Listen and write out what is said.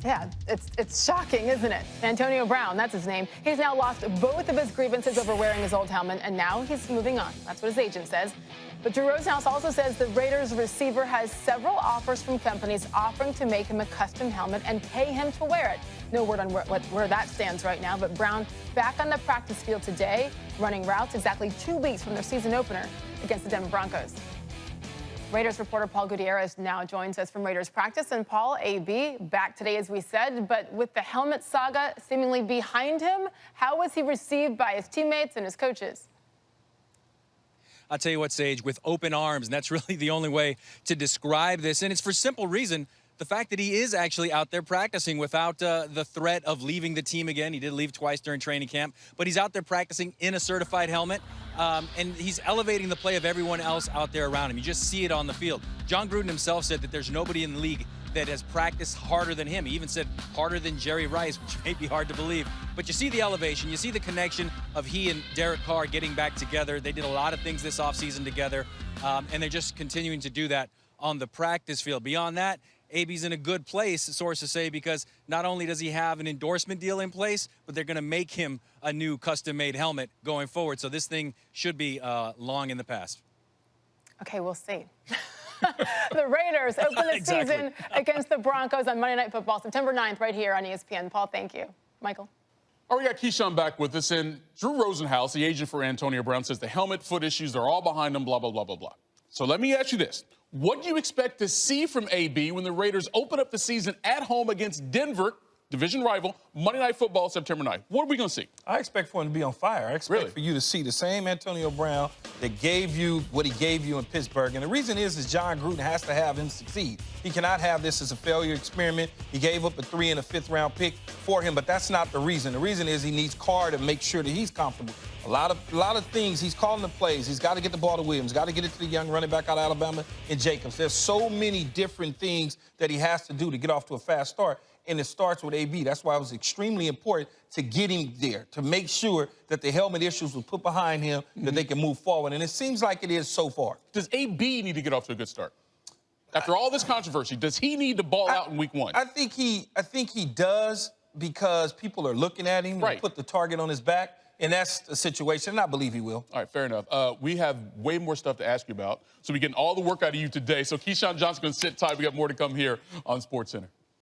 Yeah, it's shocking, isn't it? Antonio Brown, that's his name. He's now lost both of his grievances over wearing his old helmet, and now he's moving on. That's what his agent says. But Drew Rosenhaus also says the Raiders receiver has several offers from companies offering to make him a custom helmet and pay him to wear it. No word on where that stands right now, but Brown back on the practice field today, running routes exactly 2 weeks from their season opener against the Denver Broncos. Raiders reporter Paul Gutierrez now joins us from Raiders practice. And Paul, AB, back today as we said, but with the helmet saga seemingly behind him, how was he received by his teammates and his coaches? I'll tell you what, Sage, with open arms, and that's really the only way to describe this. And it's for simple reason. The fact that he is actually out there practicing without the threat of leaving the team again. He did leave twice during training camp, but he's out there practicing in a certified helmet, and he's elevating the play of everyone else out there around him. You just see it on the field. John Gruden himself said that there's nobody in the league that has practiced harder than him. He even said harder than Jerry Rice, which may be hard to believe. But you see the elevation, you see the connection of he and Derek Carr getting back together. They did a lot of things this offseason together, and they're just continuing to do that on the practice field. Beyond that, AB's in a good place, sources say, because not only does he have an endorsement deal in place, but they're going to make him a new custom-made helmet going forward. So this thing should be long in the past. Okay, we'll see. The Raiders open the season against the Broncos on Monday Night Football, September 9th, right here on ESPN. Paul, thank you. Michael? Oh, we got Keyshawn back with us, and Drew Rosenhaus, the agent for Antonio Brown, says the helmet, foot issues, they're all behind him, blah, blah, blah, blah, blah. So let me ask you this. What do you expect to see from AB when the Raiders open up the season at home against Denver, division rival, Monday Night Football, September 9th? What are we going to see? I expect for him to be on fire. I expect for you to see the same Antonio Brown that gave you what he gave you in Pittsburgh. And the reason is John Gruden has to have him succeed. He cannot have this as a failure experiment. He gave up a 3- and 5th-round pick for him, but that's not the reason. The reason is he needs Carr to make sure that he's comfortable. A lot of things. He's calling the plays. He's got to get the ball to Williams. Got to get it to the young running back out of Alabama and Jacobs. There's so many different things that he has to do to get off to a fast start, and it starts with AB. That's why it was extremely important to get him there, to make sure that the helmet issues were put behind him, that they can move forward. And it seems like it is so far. Does AB need to get off to a good start? After all this controversy, does he need to ball out in week 1? I think he does, because people are looking at him and put the target on his back. And that's the situation, and I believe he will. All right, fair enough. We have way more stuff to ask you about, so we're getting all the work out of you today. So Keyshawn Johnson's going to sit tight. We got more to come here on SportsCenter.